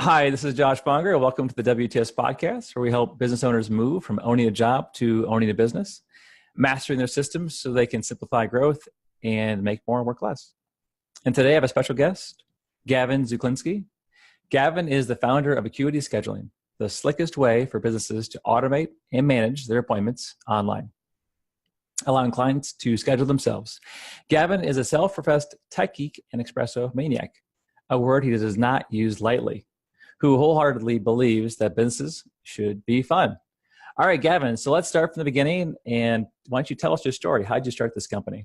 Hi, this is Josh Bonger. Welcome to the WTS podcast, where we help business owners move from owning a job to owning a business, mastering their systems so they can simplify growth and make more and work less. And today I have a special guest, Gavin Zuchlinski. Gavin is the founder of Acuity Scheduling, the slickest way for businesses to automate and manage their appointments online, allowing clients to schedule themselves. Gavin is a self-professed tech geek and espresso maniac, a word he does not use lightly, who wholeheartedly believes that businesses should be fun. All right, Gavin, so let's start from the beginning. And why don't you tell us your story? How did you start this company?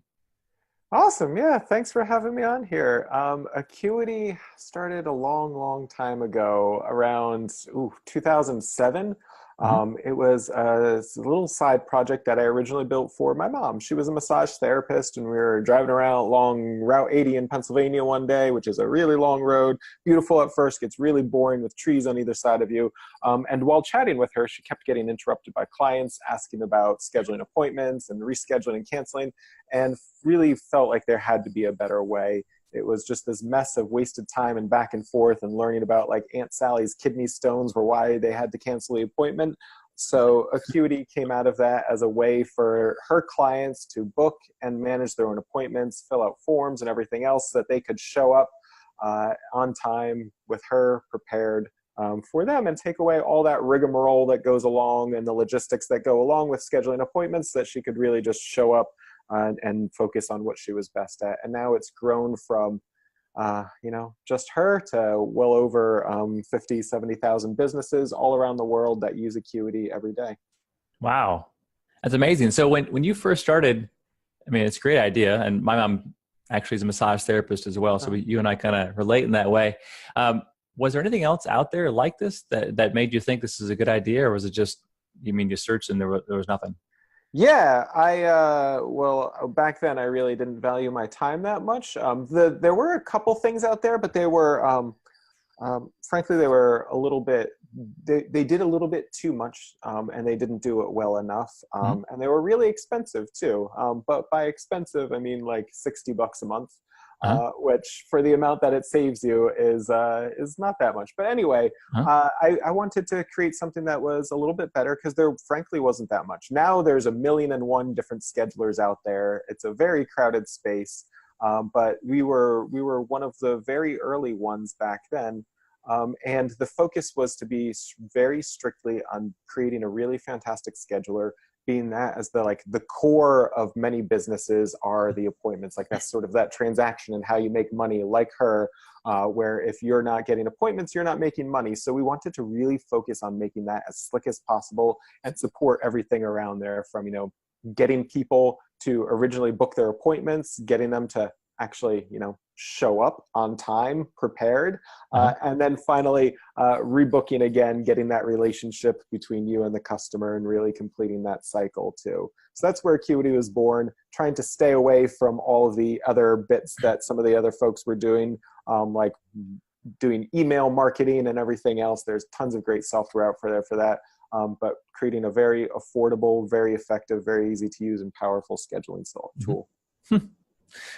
Awesome. Yeah. Thanks for having me on here. Acuity started a long time ago, around 2007. It was a little side project that I originally built for my mom. She was a massage therapist, and we were driving around along Route 80 in Pennsylvania one day, which is a really long road. Beautiful at first, gets really boring with trees on either side of you. And while chatting with her, she kept getting interrupted by clients asking about scheduling appointments and rescheduling and canceling, and really felt like there had to be a better way. It was just this mess of wasted time and back and forth and learning about like Aunt Sally's kidney stones were why they had to cancel the appointment. So Acuity came out of that as a way for her clients to book and manage their own appointments, fill out forms and everything else so that they could show up on time with her prepared for them, and take away all that rigmarole that goes along and the logistics that go along with scheduling appointments, so that she could really just show up and focus on what she was best at. And now it's grown from, just her to well over 50, 70,000 businesses all around the world that use Acuity every day. Wow, that's amazing. So when you first started, I mean, it's a great idea. And my mom actually is a massage therapist as well. So you and I kind of relate in that way. Was there anything else out there like this that made you think this is a good idea? Or was it just, you searched and there was nothing? Yeah, back then I really didn't value my time that much. There were a couple things out there, but they were, frankly, they were a little bit, they did a little bit too much, and they didn't do it well enough. And they were really expensive too. But by expensive, I mean like $60 a month. Which for the amount that it saves you is not that much. But anyway, I wanted to create something that was a little bit better, because there frankly wasn't that much. Now there's 1,000,001 different schedulers out there. It's a very crowded space, but we were one of the very early ones back then. And the focus was to be very strictly on creating a really fantastic scheduler, being that as the core of many businesses are the appointments. Like that's sort of that transaction and how you make money, like her, where if you're not getting appointments, you're not making money. So we wanted to really focus on making that as slick as possible and support everything around there, from, getting people to originally book their appointments, getting them to actually, show up on time, prepared, and then finally rebooking again, getting that relationship between you and the customer and really completing that cycle too. So that's where Acuity was born, trying to stay away from all of the other bits that some of the other folks were doing, like doing email marketing and everything else. There's tons of great software out for that. But creating a very affordable, very effective, very easy to use and powerful scheduling tool.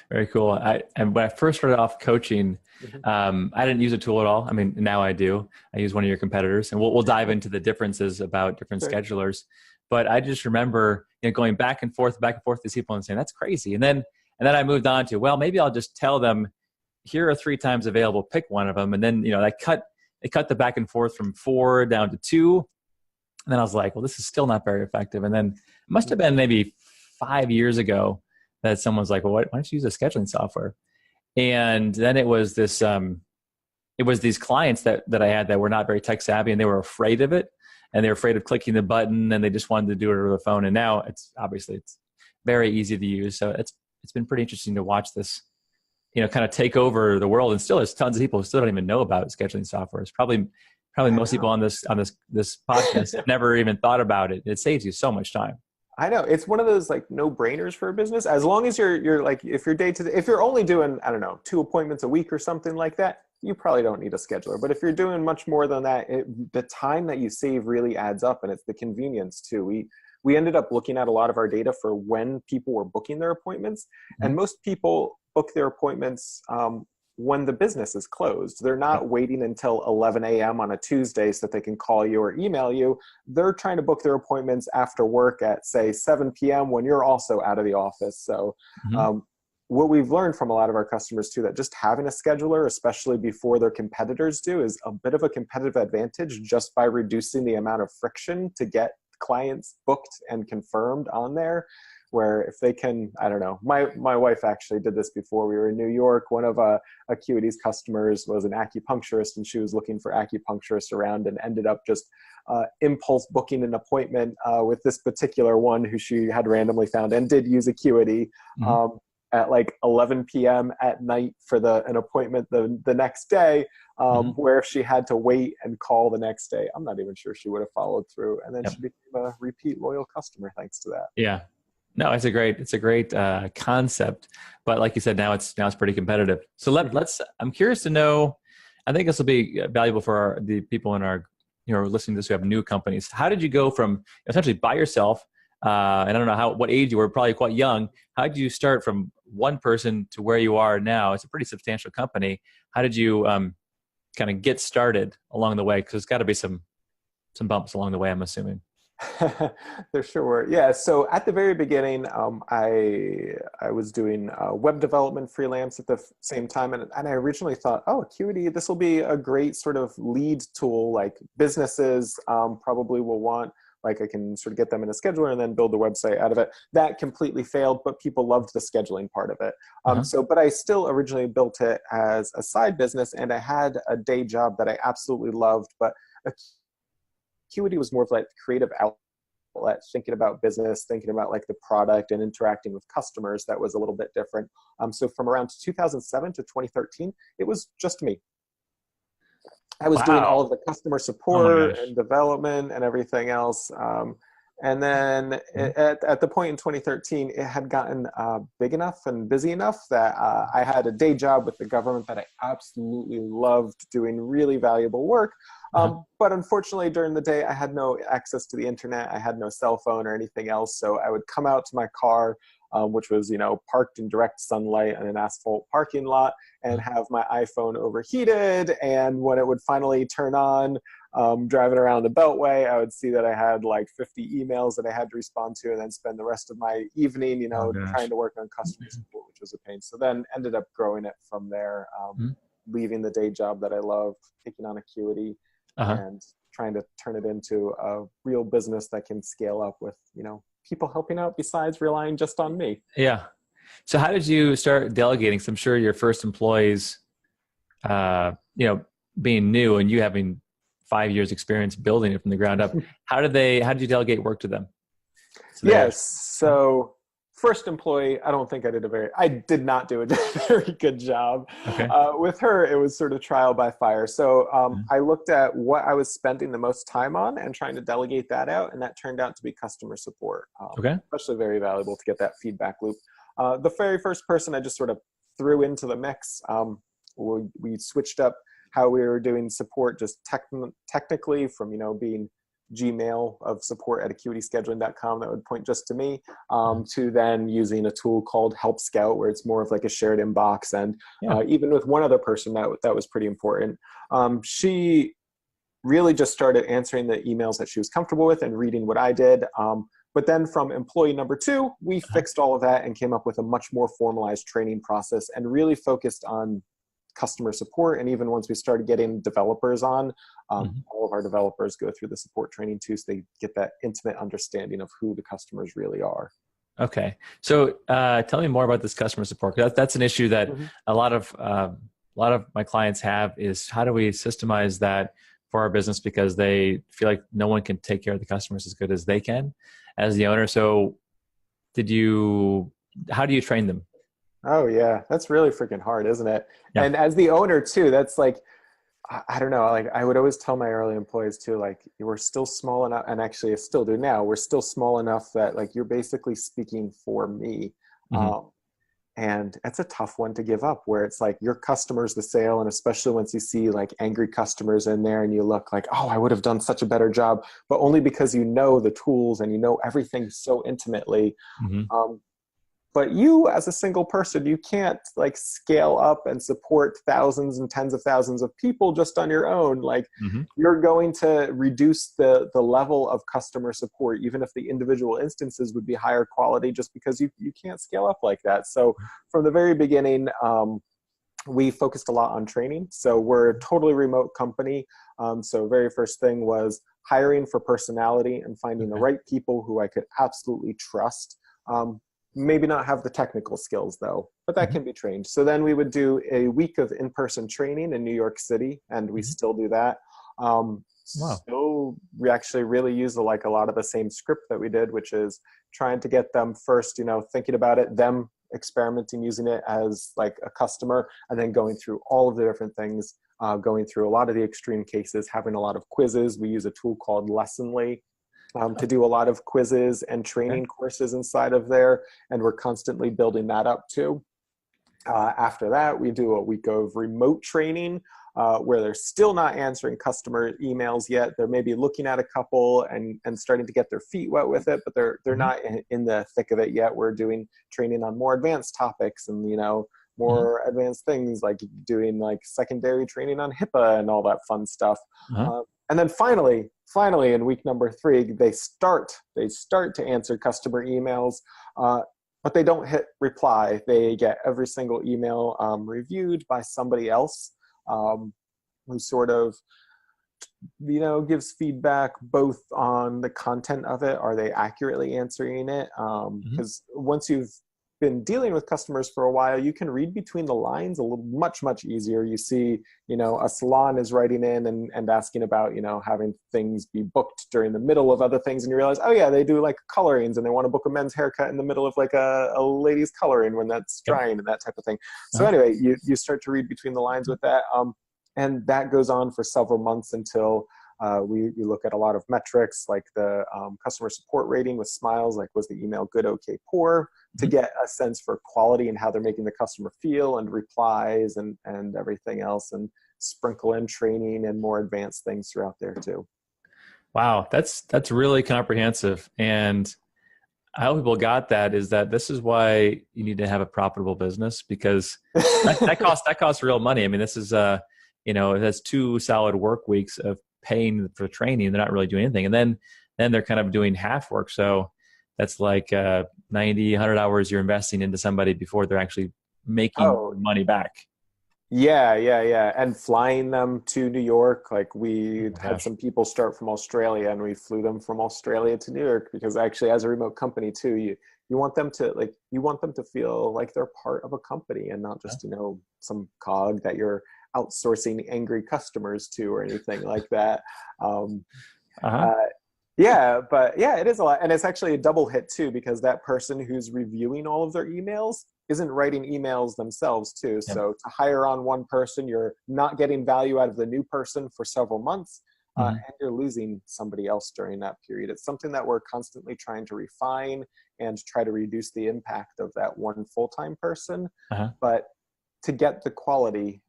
Very cool. And when I first started off coaching, I didn't use a tool at all. I mean, now I do. I use one of your competitors, and we'll dive into the differences about different schedulers. But I just remember going back and forth with these people and saying, that's crazy. And then I moved on to, well, maybe I'll just tell them, here are 3 times available, pick one of them. And then, I cut the back and forth from 4 down to 2. And then I was like, well, this is still not very effective. And then it must have been maybe 5 years ago that someone was like, well, why don't you use a scheduling software? And then it was this, it was these clients that I had that were not very tech savvy, and they were afraid of it, and they were afraid of clicking the button, and they just wanted to do it over the phone. And now it's very easy to use. So it's been pretty interesting to watch this, kind of take over the world. And still there's tons of people who still don't even know about scheduling software. It's probably most people on this podcast have never even thought about it. It saves you so much time. I know, it's one of those like no-brainers for a business. As long as you're like, if you're only doing, I don't know, 2 appointments a week or something like that, you probably don't need a scheduler. But if you're doing much more than that, the time that you save really adds up, and it's the convenience too. We ended up looking at a lot of our data for when people were booking their appointments, and most people book their appointments when the business is closed. They're not waiting until 11 a.m. on a Tuesday so that they can call you or email you. They're trying to book their appointments after work at, say, 7 p.m. when you're also out of the office. So what we've learned from a lot of our customers too, that just having a scheduler, especially before their competitors do, is a bit of a competitive advantage just by reducing the amount of friction to get clients booked and confirmed on there. Where if they can, I don't know, my wife actually did this before. We were in New York. One of Acuity's customers was an acupuncturist, and she was looking for acupuncturists around and ended up just impulse booking an appointment with this particular one who she had randomly found and did use Acuity at like 11 p.m. at night for an appointment the next day, where if she had to wait and call the next day, I'm not even sure she would have followed through. And then she became a repeat loyal customer thanks to that. Yeah. No, it's a great concept, but like you said, now it's pretty competitive. So I'm curious to know, I think this will be valuable for the people in our, listening to this who have new companies. How did you go from essentially by yourself? And I don't know what age you were, probably quite young. How did you start from one person to where you are now? It's a pretty substantial company. How did you kind of get started along the way? Because there's got to be some bumps along the way, I'm assuming. There sure were. Yeah. So at the very beginning, I was doing web development freelance at the same time. And I originally thought, Acuity, this will be a great sort of lead tool, like businesses probably will want, like I can sort of get them in a scheduler and then build a website out of it. That completely failed, but people loved the scheduling part of it. But I still originally built it as a side business, and I had a day job that I absolutely loved, but Acuity was more of like creative outlet, thinking about business, thinking about like the product and interacting with customers. That was a little bit different. So from around 2007 to 2013, it was just me. I was doing all of the customer support and development and everything else. And then at the point in 2013, it had gotten big enough and busy enough that I had a day job with the government that I absolutely loved, doing really valuable work. But unfortunately, during the day, I had no access to the internet. I had no cell phone or anything else. So I would come out to my car, which was, parked in direct sunlight in an asphalt parking lot, and have my iPhone overheated. And when it would finally turn on, driving around the Beltway, I would see that I had like 50 emails that I had to respond to, and then spend the rest of my evening, trying to work on customer support, which was a pain. So then ended up growing it from there, leaving the day job that I loved, taking on Acuity, and trying to turn it into a real business that can scale up with, people helping out besides relying just on me. Yeah. So how did you start delegating? So I'm sure your first employees, being new and you having 5 years experience building it from the ground up, how did you delegate work to them? So first employee, I did not do a very good job. Okay. With her, it was sort of trial by fire. So I looked at what I was spending the most time on and trying to delegate that out. And that turned out to be customer support, especially very valuable to get that feedback loop. The very first person I just sort of threw into the mix, we switched up how we were doing support just technically from, being Gmail of support at acuityscheduling.com that would point just to me, to then using a tool called Help Scout, where it's more of like a shared inbox. And even with one other person, that was pretty important. She really just started answering the emails that she was comfortable with and reading what I did. But then from employee number 2, we fixed all of that and came up with a much more formalized training process and really focused on customer support. And even once we started getting developers on, all of our developers go through the support training too, so they get that intimate understanding of who the customers really are. Okay. So tell me more about this customer support. That's an issue that a lot of my clients have, is how do we systemize that for our business, because they feel like no one can take care of the customers as good as they can as the owner. So how do you train them? Oh yeah, that's really freaking hard, isn't it? Yeah. And as the owner too, that's like, I don't know, like I would always tell my early employees too, like we're still small enough, and actually I still do now, we're still small enough that like you're basically speaking for me. And it's a tough one to give up, where it's like your customer's the sale. And especially once you see like angry customers in there and you look like, oh, I would have done such a better job, but only because you know the tools and you know everything so intimately. But you, as a single person, you can't like scale up and support thousands and tens of thousands of people just on your own. Like Mm-hmm. you're going to reduce the level of customer support, even if the individual instances would be higher quality, just because you can't scale up like that. So from the very beginning, we focused a lot on training. So we're a totally remote company. So very first thing was hiring for personality and finding the right people who I could absolutely trust. Maybe not have the technical skills though, but that can be trained. So then we would do a week of in-person training in New York City, and we still do that. Wow. Still, we actually really use like a lot of the same script that we did, which is trying to get them first, thinking about it, them experimenting using it as like a customer, and then going through all of the different things, going through a lot of the extreme cases, having a lot of quizzes. We use a tool called Lessonly to do a lot of quizzes and training courses inside of there, and we're constantly building that up too. After that, we do a week of remote training where they're still not answering customer emails yet. They're maybe looking at a couple and starting to get their feet wet with it, but they're not in the thick of it yet. We're doing training on more advanced topics and, more advanced things, like doing like secondary training on HIPAA and all that fun stuff. And then finally in week number 3, they start to answer customer emails, but they don't hit reply. They get every single email reviewed by somebody else who sort of, gives feedback both on the content of it. Are they accurately answering it? Because once you've been dealing with customers for a while, you can read between the lines a little much easier. You see, a salon is writing in and asking about, having things be booked during the middle of other things. And you realize, oh yeah, they do like colorings and they want to book a men's haircut in the middle of like a lady's coloring when that's drying and that type of thing. So anyway, you start to read between the lines with that. And that goes on for several months until we look at a lot of metrics like the customer support rating with smiles, like was the email good, okay, poor, to get a sense for quality and how they're making the customer feel, and replies and everything else, and sprinkle in training and more advanced things throughout there too. Wow, that's really comprehensive. And I hope people got that, is that this is why you need to have a profitable business, because that costs real money. I mean, this is it has 2 solid work weeks of paying for training. They're not really doing anything. And then they're kind of doing half work. So that's like 90, 100 hours you're investing into somebody before they're actually making money back. Yeah. And flying them to New York. Like we had some people start from Australia, and we flew them from Australia to New York, because actually as a remote company too, you want them to feel like they're part of a company and not just, some cog that you're outsourcing angry customers to or anything like that. It is a lot. And it's actually a double hit too, because that person who's reviewing all of their emails isn't writing emails themselves too. So to hire on one person, you're not getting value out of the new person for several months, and you're losing somebody else during that period. It's something that we're constantly trying to refine and try to reduce the impact of that one full-time person. But to get the quality,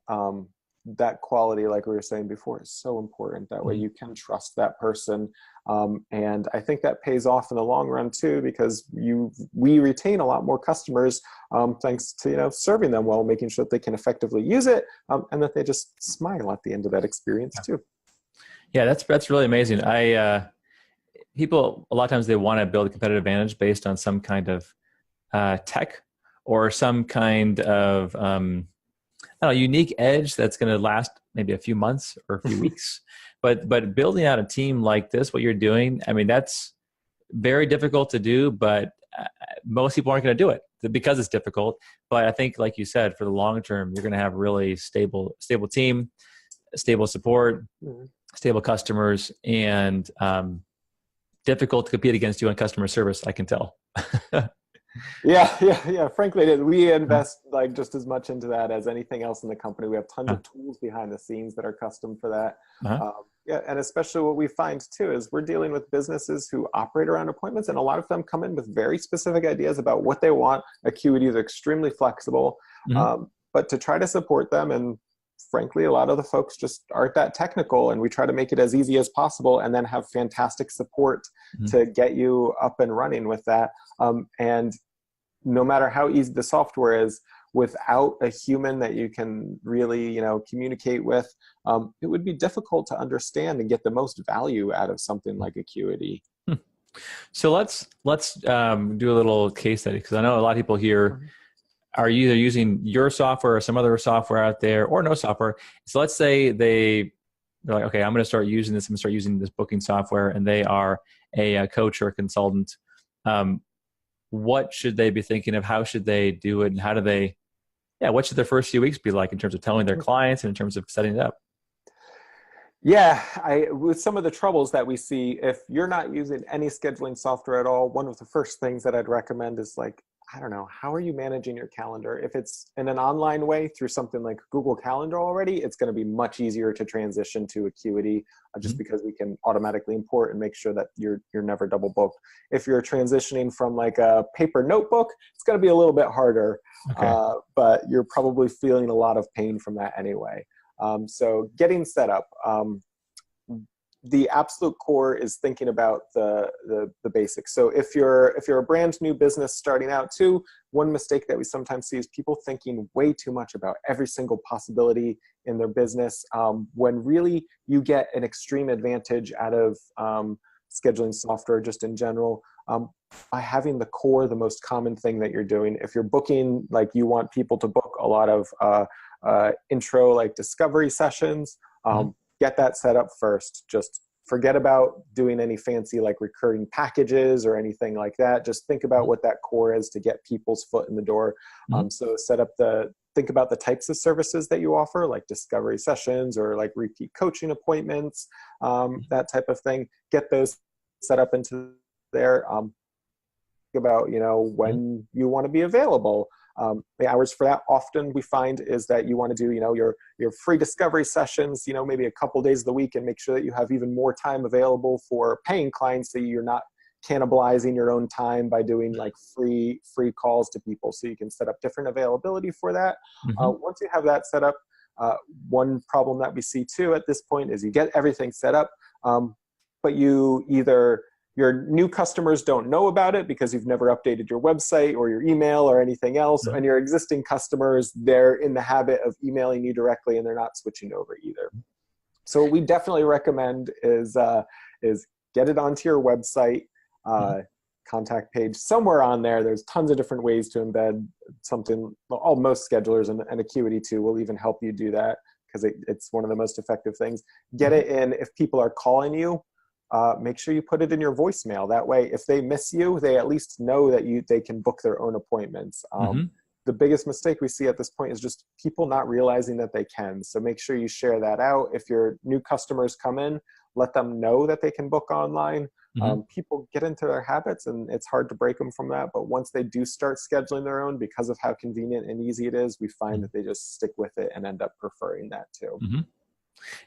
that quality, like we were saying before, is so important. That way you can trust that person. And I think that pays off in the long run too, because we retain a lot more customers thanks to, serving them well, making sure that they can effectively use it, and that they just smile at the end of that experience too. Yeah, that's really amazing. People, a lot of times they want to build a competitive advantage based on some kind of tech or some kind of unique edge that's going to last maybe a few months or a few weeks. But building out a team like this, what you're doing, I mean, that's very difficult to do, but most people aren't going to do it because it's difficult. But I think, like you said, for the long term, you're going to have really stable team, stable support, stable customers, and difficult to compete against you on customer service, I can tell. Yeah. Frankly, we invest like just as much into that as anything else in the company. We have tons of tools behind the scenes that are custom for that. And especially what we find too is we're dealing with businesses who operate around appointments, and a lot of them come in with very specific ideas about what they want. Acuity is extremely flexible, but to try to support them, and frankly, a lot of the folks just aren't that technical, and we try to make it as easy as possible and then have fantastic support to get you up and running with that. And no matter how easy the software is, without a human that you can really, communicate with, it would be difficult to understand and get the most value out of something like Acuity. So let's do a little case study, because I know a lot of people here are either using your software or some other software out there, or no software. So let's say they're like, okay, I'm going to start using this. I'm going to start using this booking software, and they are a coach or a consultant. What should they be thinking of? How should they do it? And how do they, what should their first few weeks be like in terms of telling their clients and in terms of setting it up? Yeah, with some of the troubles that we see, if you're not using any scheduling software at all, one of the first things that I'd recommend is like, I don't know, how are you managing your calendar? If it's in an online way through something like Google Calendar already, it's going to be much easier to transition to Acuity, just because we can automatically import and make sure that you're never double booked. If you're transitioning from like a paper notebook, it's going to be a little bit harder, but you're probably feeling a lot of pain from that anyway. So getting set up, the absolute core is thinking about the basics. So if you're a brand new business starting out too, one mistake that we sometimes see is people thinking way too much about every single possibility in their business, when really you get an extreme advantage out of scheduling software just in general, by having the core, the most common thing that you're doing. If you're booking, like you want people to book a lot of intro, like discovery sessions, get that set up first. Just forget about doing any fancy like recurring packages or anything like that. Just think about what that core is to get people's foot in the door. So think about the types of services that you offer, like discovery sessions or like repeat coaching appointments, that type of thing. Get those set up into there. Think about, when you want to be available. The hours for that often we find is that you want to do, your free discovery sessions, maybe a couple days of the week, and make sure that you have even more time available for paying clients, so you're not cannibalizing your own time by doing like free calls to people. So you can set up different availability for that. Once you have that set up, one problem that we see too at this point is you get everything set up, but your new customers don't know about it because you've never updated your website or your email or anything else. And your existing customers, they're in the habit of emailing you directly and they're not switching over either. So what we definitely recommend is get it onto your website, contact page, somewhere on there. There's tons of different ways to embed something. Most schedulers and Acuity too will even help you do that, because it's one of the most effective things. Get it in. If people are calling you, make sure you put it in your voicemail. That way, if they miss you, they at least know that they can book their own appointments. The biggest mistake we see at this point is just people not realizing that they can. So make sure you share that out. If your new customers come in, let them know that they can book online. People get into their habits and it's hard to break them from that. But once they do start scheduling their own, because of how convenient and easy it is, we find that they just stick with it and end up preferring that too.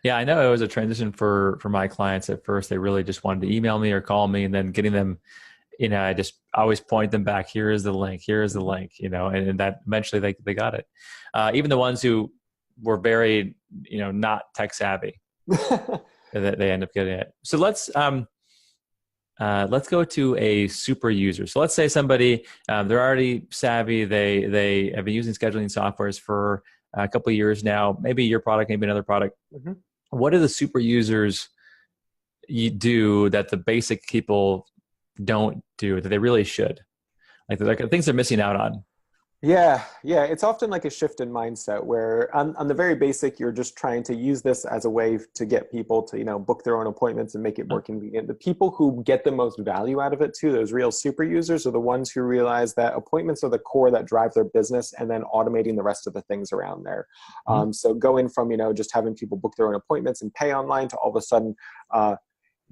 Yeah, I know it was a transition for my clients. At first, they really just wanted to email me or call me, and then getting them, I just always point them back. Here is the link. Here is the link. And that eventually they got it. Even the ones who were very, not tech savvy, they end up getting it. So let's go to a super user. So let's say somebody, they're already savvy. They have been using scheduling softwares for a couple of years now, maybe your product, maybe another product. What do the super users do that the basic people don't do that they really should? Like things they're missing out on. Yeah. It's often like a shift in mindset where on the very basic, you're just trying to use this as a way to get people to, book their own appointments and make it more convenient. The people who get the most value out of it too, those real super users, are the ones who realize that appointments are the core that drive their business, and then automating the rest of the things around there. So going from, just having people book their own appointments and pay online to all of a sudden,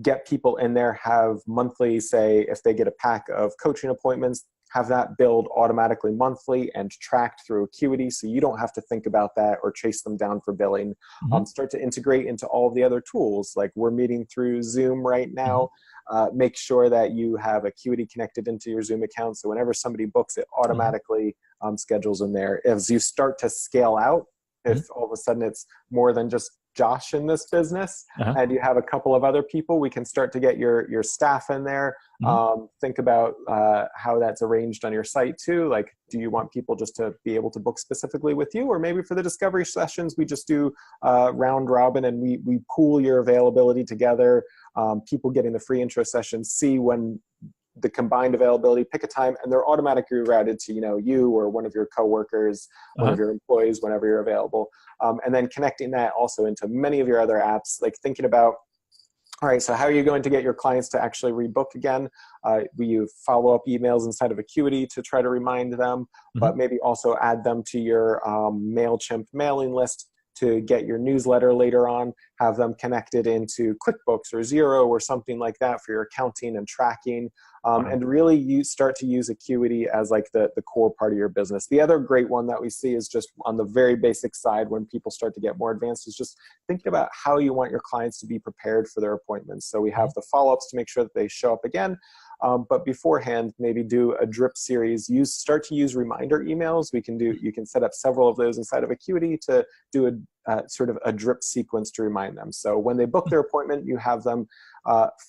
get people in there, have monthly, say, if they get a pack of coaching appointments, have that billed automatically monthly and tracked through Acuity, so you don't have to think about that or chase them down for billing. Start to integrate into all of the other tools. Like we're meeting through Zoom right now. Make sure that you have Acuity connected into your Zoom account, so whenever somebody books, it automatically schedules in there. As you start to scale out, if all of a sudden it's more than just Josh in this business, Uh-huh. and you have a couple of other people, we can start to get your staff in there. Think about how that's arranged on your site too. Like, do you want people just to be able to book specifically with you, or maybe for the discovery sessions, we just do round robin and we pool your availability together. People getting the free intro sessions see when the combined availability, pick a time, and they're automatically routed to, you or one of your coworkers, one of your employees, whenever you're available. And then connecting that also into many of your other apps, like thinking about, all right, so how are you going to get your clients to actually rebook again? We use follow-up emails inside of Acuity to try to remind them, but maybe also add them to your MailChimp mailing list to get your newsletter later on, have them connected into QuickBooks or Xero or something like that for your accounting and tracking, and really start to use Acuity as like the core part of your business. The other great one that we see is just on the very basic side when people start to get more advanced is just thinking about how you want your clients to be prepared for their appointments. So we have the follow-ups to make sure that they show up again. But beforehand, maybe do a drip series. Start to use reminder emails. You can set up several of those inside of Acuity to do a sort of a drip sequence to remind them. So when they book their appointment, you have them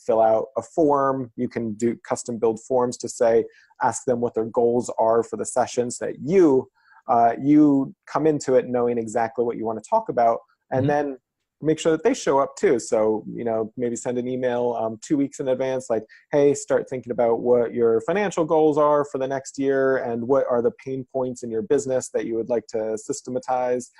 fill out a form. You can do custom build forms to ask them what their goals are for the sessions, that you come into it knowing exactly what you want to talk about, and then make sure that they show up too. So, maybe send an email 2 weeks in advance, like, hey, start thinking about what your financial goals are for the next year and what are the pain points in your business that you would like to systematize.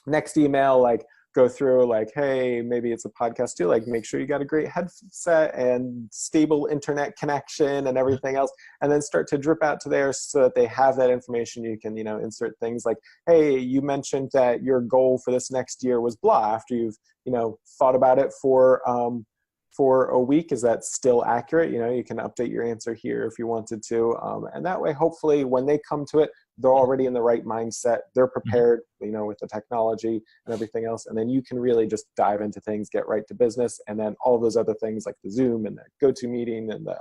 Next email, like, go through, like, hey, maybe it's a podcast too, like, make sure you got a great headset and stable internet connection and everything else, and then start to drip out to there so that they have that information. You can, insert things like, hey, you mentioned that your goal for this next year was blah, after you've, thought about it for a week. Is that still accurate? You can update your answer here if you wanted to. And that way, hopefully, when they come to it, they're already in the right mindset. They're prepared, with the technology and everything else. And then you can really just dive into things, get right to business. And then all those other things like the Zoom and the GoToMeeting and the,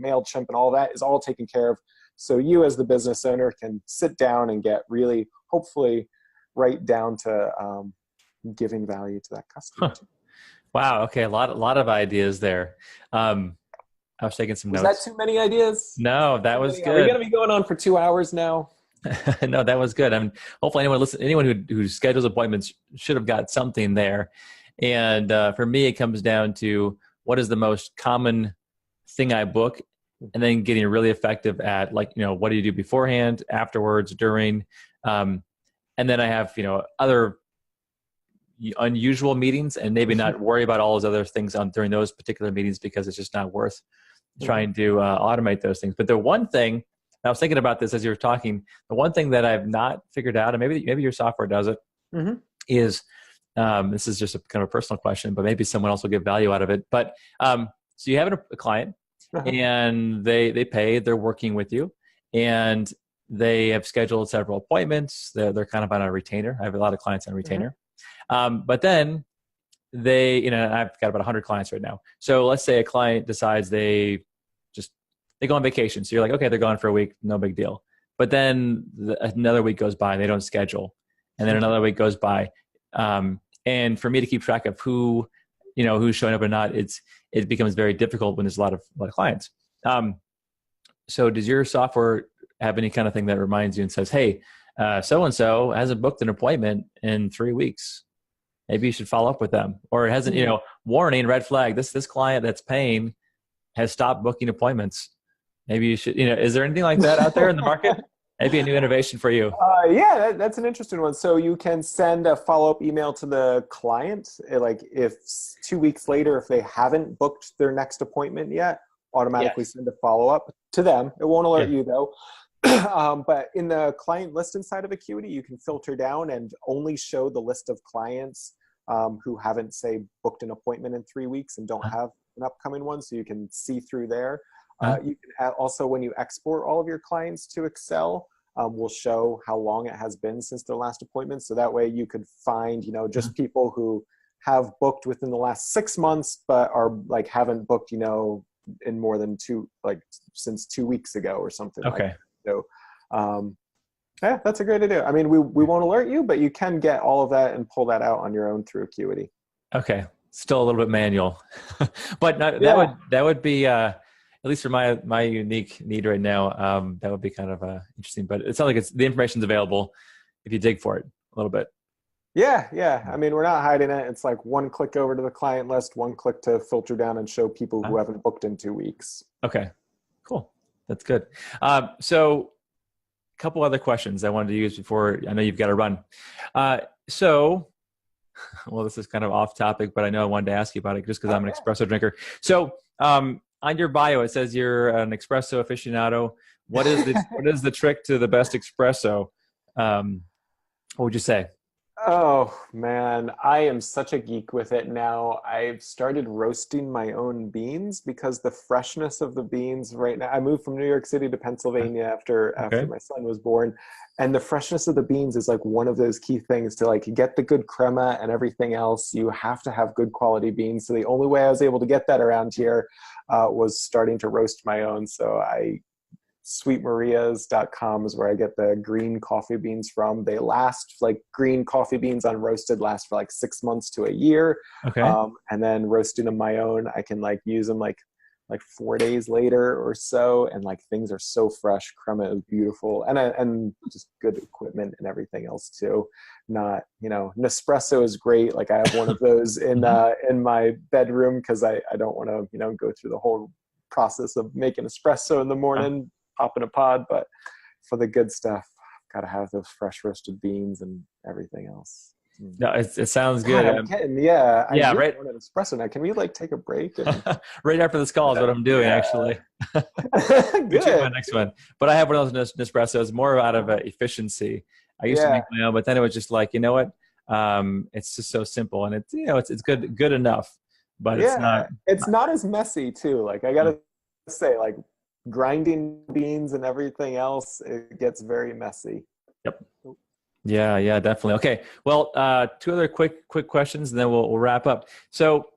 MailChimp and all that is all taken care of. So you as the business owner can sit down and get really, hopefully, right down to giving value to that customer. Wow. Okay. A lot of ideas there. I was taking some notes. Was that too many ideas? No, that was good. Are we going to be going on for 2 hours now? No, that was good. I mean, hopefully anyone who schedules appointments should have got something there. And for me, it comes down to what is the most common thing I book, and then getting really effective at, like, what do you do beforehand, afterwards, during, and then I have, other unusual meetings, and maybe not worry about all those other things during those particular meetings, because it's just not worth trying to automate those things. But the one thing, I was thinking about this as you were talking, the one thing that I've not figured out, and maybe your software does it, is, this is just a kind of a personal question, but maybe someone else will get value out of it. But so you have a client, and they pay, they're working with you, and they have scheduled several appointments. They're kind of on a retainer. I have a lot of clients on retainer. But then I've got about 100 clients right now. So let's say a client decides they go on vacation. So you're like, okay, they're gone for a week, no big deal. But then another week goes by and they don't schedule. And then another week goes by. And for me to keep track of who's showing up or not, it becomes very difficult when there's a lot of clients. So does your software have any kind of thing that reminds you and says, hey, so-and-so hasn't booked an appointment in 3 weeks. Maybe you should follow up with them. Or it hasn't, warning, red flag, this client that's paying has stopped booking appointments. Maybe you should, is there anything like that out there in the market? Maybe a new innovation for you. Yeah, that's an interesting one. So you can send a follow-up email to the client. Like, if 2 weeks later, if they haven't booked their next appointment yet, automatically send a follow-up to them. It won't alert you though. But in the client list inside of Acuity, you can filter down and only show the list of clients who haven't, say, booked an appointment in 3 weeks and don't have an upcoming one. So you can see through there. You can also, when you export all of your clients to Excel, will show how long it has been since their last appointment. So that way you could find, just people who have booked within the last 6 months, but are like haven't booked, in more than since 2 weeks ago or something. Okay. Like that. So Yeah, that's a great idea. I mean, we won't alert you, but you can get all of that and pull that out on your own through Acuity. Okay, still a little bit manual, but Yeah. that would be at least for my unique need right now. That would be kind of interesting. But it sounds like the information's available if you dig for it a little bit. Yeah, yeah. I mean, we're not hiding it. It's like one click over to the client list, one click to filter down and show people who haven't booked in 2 weeks. Okay, cool. That's good. So a couple other questions I wanted to use before I know you've got to run. So, well, this is kind of off topic, but I know I wanted to ask you about it just because I'm an espresso drinker. So, on your bio, it says you're an espresso aficionado. What is the trick to the best espresso? What would you say? Oh man, I am such a geek with it now. I've started roasting my own beans because the freshness of the beans right now. I moved from New York City to Pennsylvania after Okay. my son was born, and the freshness of the beans is like one of those key things to like get the good crema and everything else. You have to have good quality beans. So the only way I was able to get that around here was starting to roast my own. So I sweetmarias.com is where I get the green coffee beans from. They last like green coffee beans unroasted last for like 6 months to a year. Okay. And then roasting them my own, I can like use them like 4 days later or so. And like things are so fresh. Crema is beautiful. And just good equipment and everything else too. Not, Nespresso is great. Like I have one of those Mhm. in my bedroom because I don't want to, go through the whole process of making espresso in the morning, pop in a pod, but for the good stuff, got to have those fresh roasted beans and everything else. No, it sounds God, good. I Yeah, really right. want an espresso now. Can we like take a break and Right after this call is what I'm doing, yeah, actually. Which is my good. next one. But I have one of those Nespressos more out of efficiency. I used to make Yeah, my own, but then it was just like, you know what? It's just so simple, and it's good enough, but it's not. yeah. It's not as messy too. Like I gotta say, like grinding beans and everything else, it gets very messy. Yep. Yeah, yeah, definitely. Okay. Well, two other quick questions, and then we'll wrap up. So,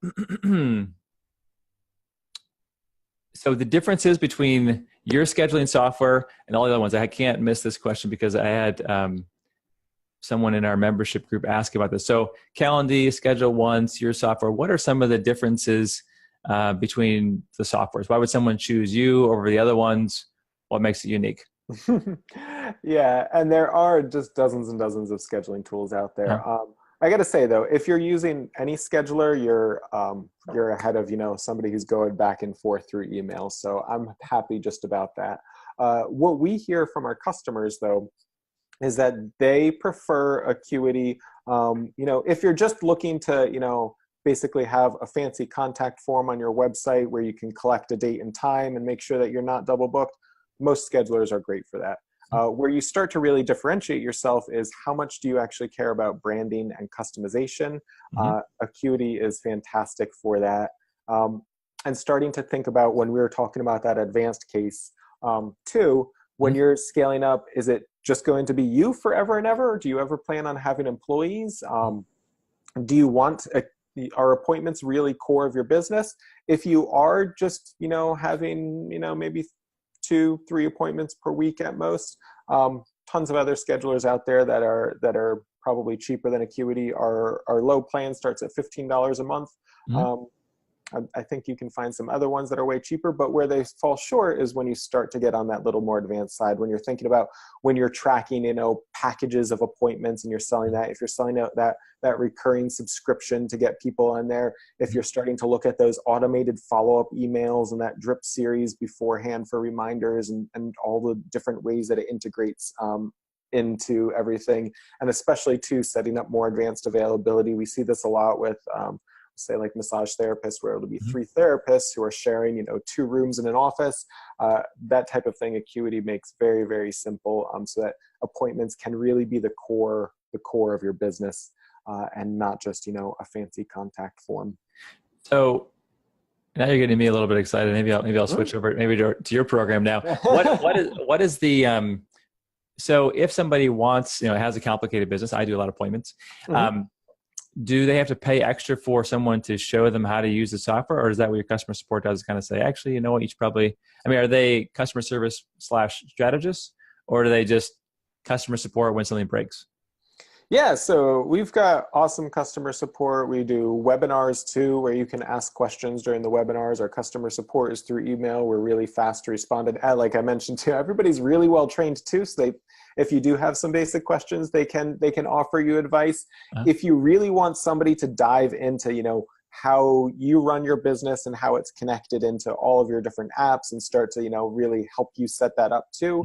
so the differences between your scheduling software and all the other ones, I can't miss this question because I had someone in our membership group ask about this. So Calendly, Schedule Once, your software, what are some of the differences between the softwares? Why would someone choose you over the other ones? What makes it unique? Yeah, and there are just dozens and dozens of scheduling tools out Uh, there. I got to say though, if you're using any scheduler, you're ahead of somebody who's going back and forth through email. So I'm happy just about that. What we hear from our customers though is that they prefer Acuity. If you're just looking to basically have a fancy contact form on your website where you can collect a date and time and make sure that you're not double booked, most schedulers are great for that. Where you start to really differentiate yourself is how much do you actually care about branding and customization. mhm, Acuity is fantastic for that. And starting to think about when we were talking about that advanced case, too, when mhm. you're scaling up, is it just going to be you forever and ever? Or do you ever plan on having employees? Do you want are appointments really core of your business? If you are just having maybe 2-3 appointments per week at most, tons of other schedulers out there that are probably cheaper than Acuity. Our low plan starts at $15 a month. Mhm. um, I think you can find some other ones that are way cheaper, but where they fall short is when you start to get on that little more advanced side, when you're thinking about when you're tracking, packages of appointments and you're selling that, if you're selling out that recurring subscription to get people on there, if you're starting to look at those automated follow-up emails and that drip series beforehand for reminders and all the different ways that it integrates into everything, and especially too setting up more advanced availability. We see this a lot with say like massage therapists, where it'll be Mhm. 3 therapists who are sharing 2 rooms in an office. That type of thing Acuity makes very, very simple, so that appointments can really be the core of your business, and not just a fancy contact form. So now you're getting me a little bit excited. Maybe I'll switch over maybe to your program now. What is the so if somebody wants, has a complicated business, I do a lot of appointments. Mhm. Um, do they have to pay extra for someone to show them how to use the software, or is that what your customer support does? Kind of say, actually, you know what, each probably. I mean, are they customer service / strategists, or do they just customer support when something breaks? Yeah, so we've got awesome customer support. We do webinars too, where you can ask questions during the webinars. Our customer support is through email. We're really fast to respond. And like I mentioned too, everybody's really well trained too. So if you do have some basic questions, they can offer you advice. If you really want somebody to dive into, how you run your business and how it's connected into all of your different apps and start to, really help you set that up too.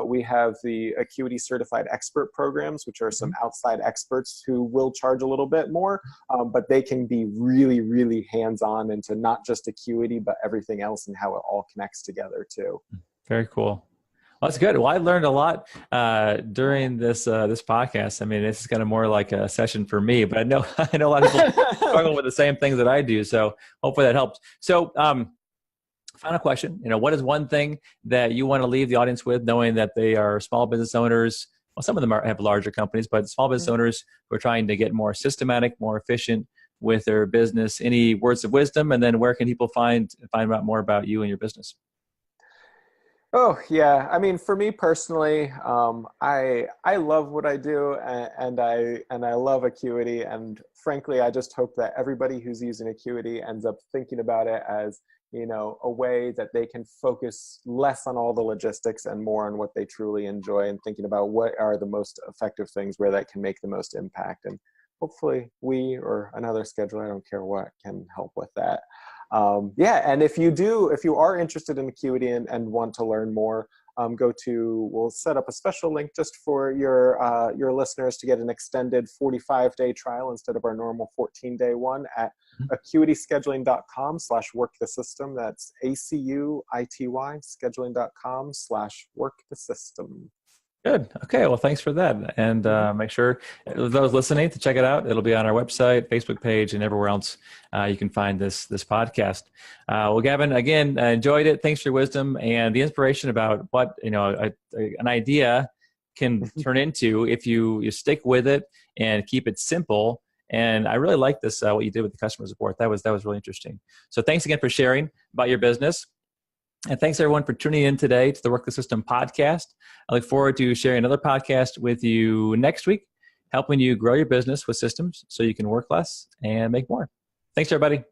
We have the Acuity Certified Expert programs, which are some outside experts who will charge a little bit more, but they can be really, really hands-on into not just Acuity, but everything else and how it all connects together too. Very cool. Well, that's good. Well, I learned a lot during this podcast. I mean, this is kind of more like a session for me, but I know a lot of people struggle with the same things that I do. So hopefully that helps. So final question, what is one thing that you want to leave the audience with, knowing that they are small business owners? Well, some of them have larger companies, but small business owners who are trying to get more systematic, more efficient with their business. Any words of wisdom? And then where can people find out more about you and your business? Oh yeah, I mean, for me personally, I love what I do, and I love Acuity, and frankly, I just hope that everybody who's using Acuity ends up thinking about it as a way that they can focus less on all the logistics and more on what they truly enjoy, and thinking about what are the most effective things where that can make the most impact. And hopefully, we or another scheduler, I don't care what, can help with that. And if you are interested in Acuity and want to learn more, we'll set up a special link just for your listeners to get an extended 45-day trial instead of our normal 14-day one at acuityscheduling.com/workthesystem. That's ACUITY scheduling.com/workthesystem. Good. Okay. Well, thanks for that. And make sure those listening to check it out. It'll be on our website, Facebook page, and everywhere else you can find this podcast. Well, Gavin, again, I enjoyed it. Thanks for your wisdom and the inspiration about what an idea can turn into if you stick with it and keep it simple. And I really like this, what you did with the customer support. That was really interesting. So thanks again for sharing about your business. And thanks everyone for tuning in today to the Work the System podcast. I look forward to sharing another podcast with you next week, helping you grow your business with systems so you can work less and make more. Thanks, everybody.